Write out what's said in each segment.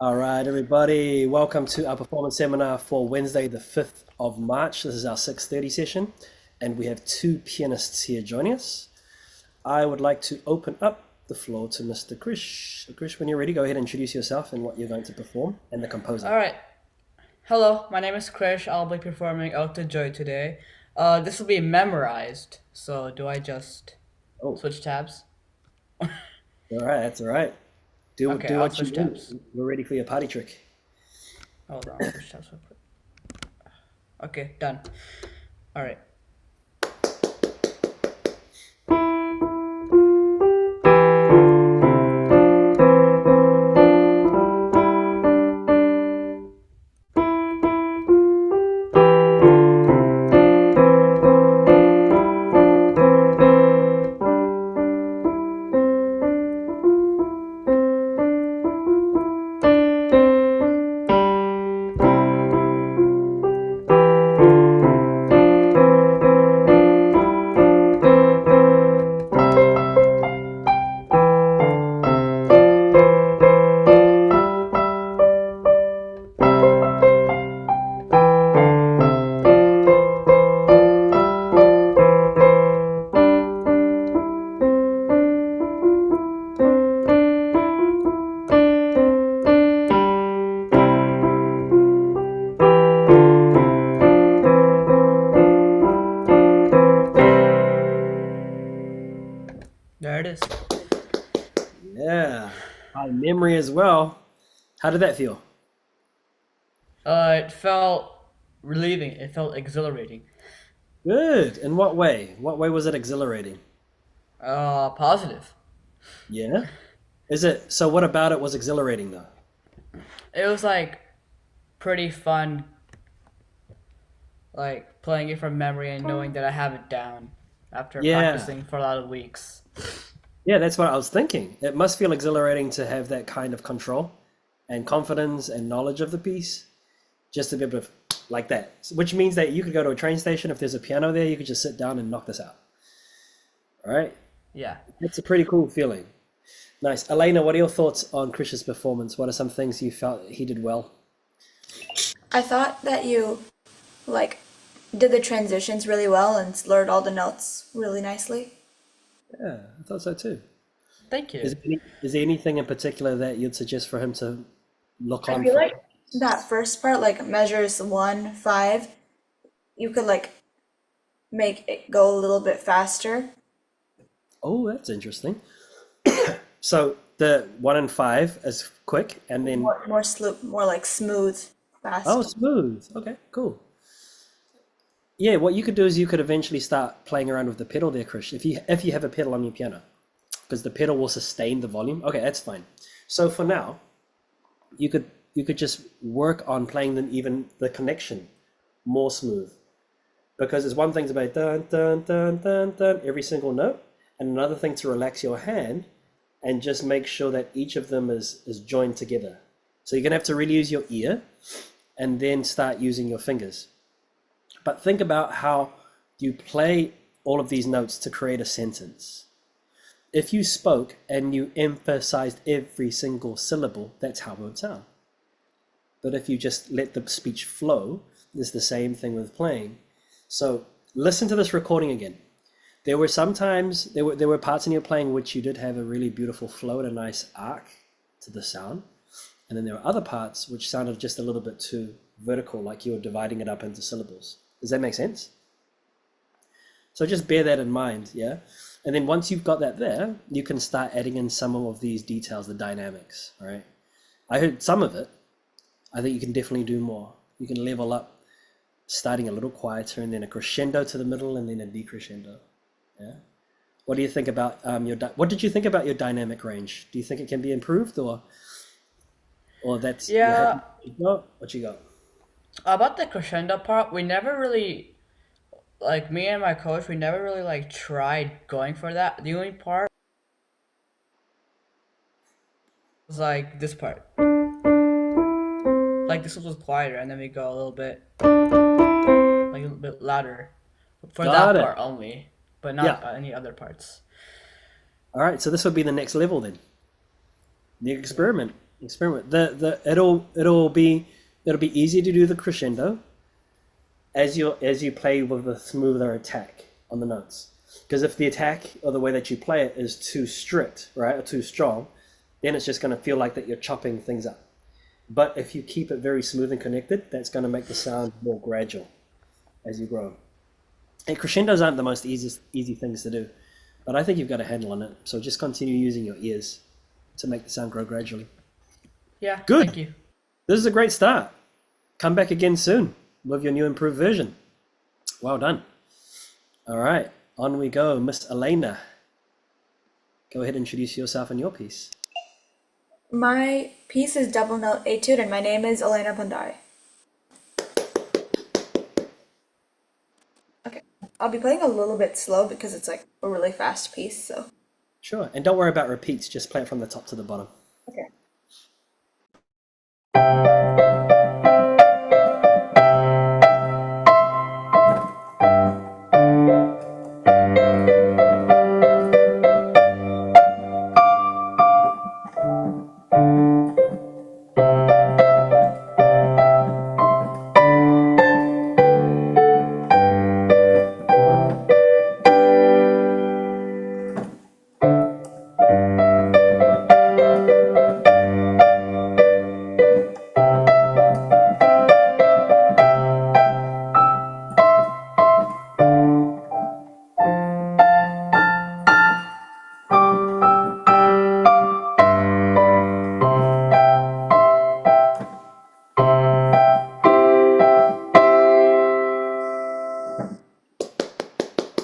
All right, everybody, welcome to our performance seminar for Wednesday, the 5th of March. This is our 6:30 session, and we have two pianists here joining us. I would like to open up the floor to Mr. Krish. Krish, when you're ready, go ahead and introduce yourself and what you're going to perform and the composer. All right. Hello, my name is Krish. I'll be performing Ode to Joy today. This will be memorized. So do I just Oh, switch tabs? all right, that's all right. Do Okay, do I'll what you switch want. tabs. We're ready for your party trick. Hold on, I'll switch tabs real quick. Okay, done. All right. There it is. Yeah, by memory as well. How did that feel? It felt relieving. It felt exhilarating. Good. In what way? What way was it exhilarating? Positive. Yeah. Is it so? What about it was exhilarating though? It was like pretty fun, like playing it from memory and knowing that I have it down after Yeah, practicing for a lot of weeks. yeah, that's what I was thinking. It must feel exhilarating to have that kind of control and confidence and knowledge of the piece, just to be able to like that. Which means that you could go to a train station if there's a piano there, you could just sit down and knock this out. All right, Yeah. that's a pretty cool feeling. Nice, Elena. What are your thoughts on Krish's performance? What are some things you felt he did well? I thought that you like did the transitions really well and slurred all the notes really nicely. Yeah, I thought so too. Thank you. Is there anything in particular that you'd suggest for him to look I on feel for? like that first part, like measures 1, 5, you could like make it go a little bit faster. Oh, that's interesting. So the 1 and 5 is quick, and then More sloop, more like smooth, oh, fast. smooth. Okay, cool. Yeah, what you could do is you could eventually start playing around with the pedal there, Krish. If you have a pedal on your piano, because the pedal will sustain the volume. Okay, that's fine. So for now, you could just work on playing them even the connection more smooth. Because there's one thing to play dun dun dun dun dun every single note, and another thing to relax your hand and just make sure that each of them is joined together. So you're gonna have to really use your ear and then start using your fingers. But think about how you play all of these notes to create a sentence. If you spoke and you emphasized every single syllable, that's how it would sound. But if you just let the speech flow, it's the same thing with playing. So listen to this recording again. There were parts in your playing which you did have a really beautiful flow and a nice arc to the sound. And then there were other parts which sounded just a little bit too vertical, like you were dividing it up into syllables. Does that make sense? So just bear that in mind, yeah? And then once you've got that there, you can start adding in some of these details, the dynamics, all right? I heard some of it. I think you can definitely do more. You can level up, starting a little quieter, and then a crescendo to the middle, and then a decrescendo, yeah? What do you think about what did you think about your dynamic range? Do you think it can be improved, or that's you're happy Yeah, with what you got? What you got? about the crescendo part, we never really, like me and my coach, we never really like tried going for that. The only part was like this part. Like this was quieter, and then we go a little bit, like a little bit louder for that Got it. part only, but Yeah. not any other parts. All right. So this would be the next level then. The experiment. Experiment. It'll be easier to do the crescendo as you play with a smoother attack on the notes. Because if the attack or the way that you play it is too strict, right, or too strong, then it's just going to feel like that you're chopping things up. But if you keep it very smooth and connected, that's going to make the sound more gradual as you grow. And crescendos aren't the most easy things to do, but I think you've got a handle on it. So just continue using your ears to make the sound grow gradually. Yeah. Good. Thank you. This is a great start. Come back again soon with your new improved version. Well done. All right, on we go. Miss Elena, go ahead and introduce yourself and your piece. My piece is Double Note Etude, and my name is Elena Pandari. Okay, I'll be playing a little bit slow because it's like a really fast piece, so. Sure, and don't worry about repeats. Just play it from the top to the bottom. Okay.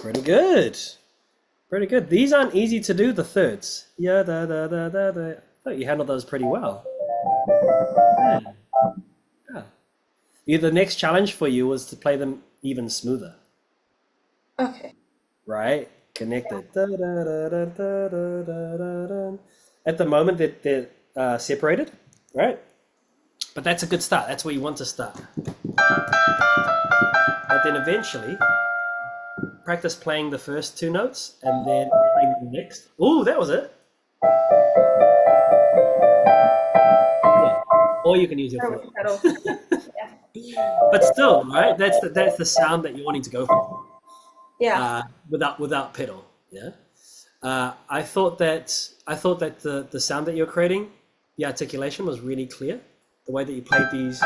Pretty good. Pretty good. These aren't easy to do, the thirds. Yeah, da, da, da, da, da. I thought you handled those pretty well. Yeah. Yeah. The next challenge for you was to play them even smoother, Okay. right? Connected. Da, da, da, da, da, da, da, da, da. At the moment, they're separated, right? But that's a good start. That's where you want to start. But then eventually, practice playing the first two notes and then playing the next. Ooh, that was it. Yeah. Or you can use your foot. Pedal. But still, right? That's the sound that you're wanting to go for. Yeah. Without pedal. Yeah. I thought that the sound that you're creating, the articulation was really clear. The way that you played these,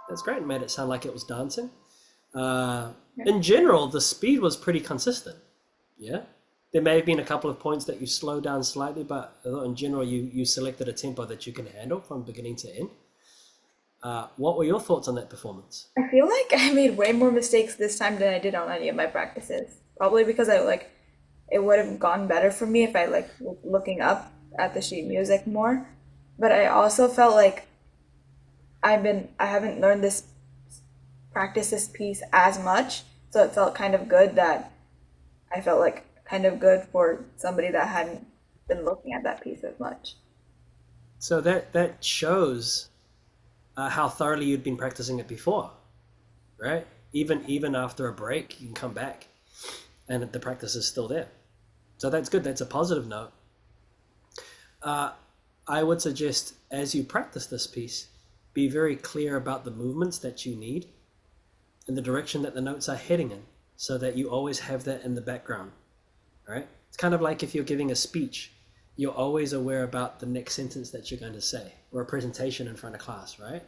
that's great. It made it sound like it was dancing. In general, the speed was pretty consistent. Yeah. There may have been a couple of points that you slowed down slightly, but in general, you selected a tempo that you can handle from beginning to end. What were your thoughts on that performance? I feel like I made way more mistakes this time than I did on any of my practices. Probably because it would have gone better for me if I was looking up at the sheet music more. But I also felt like I haven't learned practice this piece as much, so it felt kind of good that I felt like kind of good for somebody that hadn't been looking at that piece as much. So that shows how thoroughly you'd been practicing it before, right? Even after a break, you can come back, and the practice is still there. So that's good. That's a positive note. I would suggest as you practice this piece, be very clear about the movements that you need and the direction that the notes are heading in, so that you always have that in the background, right? It's kind of like if you're giving a speech, you're always aware about the next sentence that you're going to say, or a presentation in front of class, right?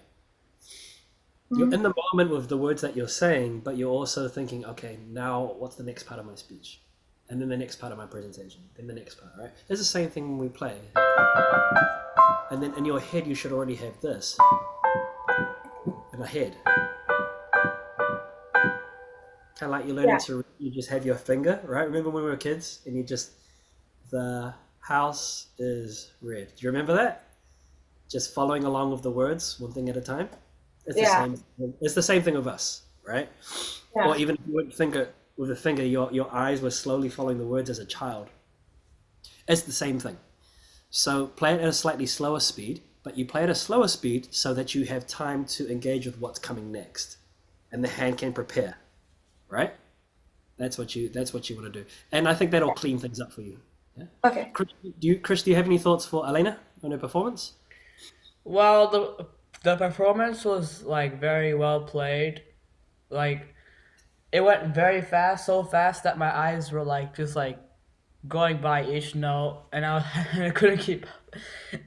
You're in the moment with the words that you're saying, but you're also thinking, okay, now what's the next part of my speech? And then the next part of my presentation, then the next part, right? It's the same thing when we play. And then in your head, you should already have this in the head. Kind of like you're learning to, you just have your finger, right? Remember when we were kids and the house is red. Do you remember that? Just following along with the words, one thing at a time. It's the same thing with us, right? Yeah. Or even if you wouldn't think it with a finger, your eyes were slowly following the words as a child. It's the same thing. So play it at a slightly slower speed, but you play at a slower speed so that you have time to engage with what's coming next, and the hand can prepare, right? That's what you want to do, and I think that'll clean things up for you. Yeah. Okay. Chris, do you have any thoughts for Elena on her performance? Well, the performance was like very well played. Like it went very fast, so fast that my eyes were like just like going by each note, and I couldn't keep up.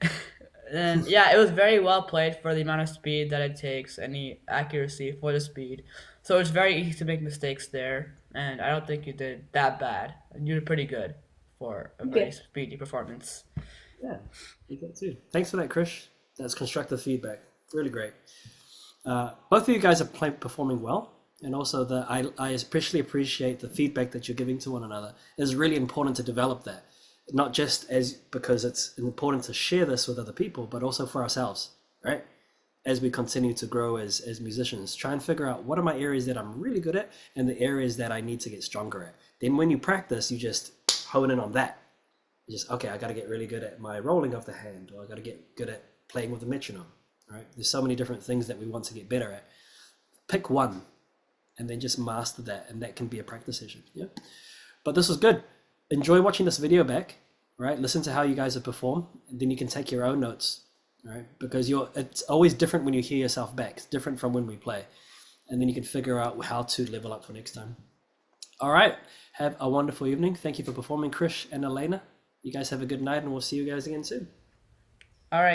And yeah, it was very well played for the amount of speed that it takes, and the accuracy for the speed. So it's very easy to make mistakes there, and I don't think you did that bad. You did pretty good for a very Okay. speedy performance. Yeah, you get too. Thanks for that, Krish. That's constructive feedback. Really great. Both of you guys are performing well, and also I especially appreciate the feedback that you're giving to one another. It's really important to develop that, not just as because it's important to share this with other people, but also for ourselves, right? As we continue to grow as musicians, try and figure out what are my areas that I'm really good at and the areas that I need to get stronger at. Then when you practice, you just hone in on that. You just, okay, I got to get really good at my rolling of the hand, or I got to get good at playing with the metronome, right? There's so many different things that we want to get better at. Pick one and then just master that, and that can be a practice session. Yeah. But this was good. Enjoy watching this video back, right? Listen to how you guys have performed, and then you can take your own notes, right? Because it's always different when you hear yourself back. It's different from when we play. And then you can figure out how to level up for next time. All right. Have a wonderful evening. Thank you for performing, Krish and Elena. You guys have a good night, and we'll see you guys again soon. All right.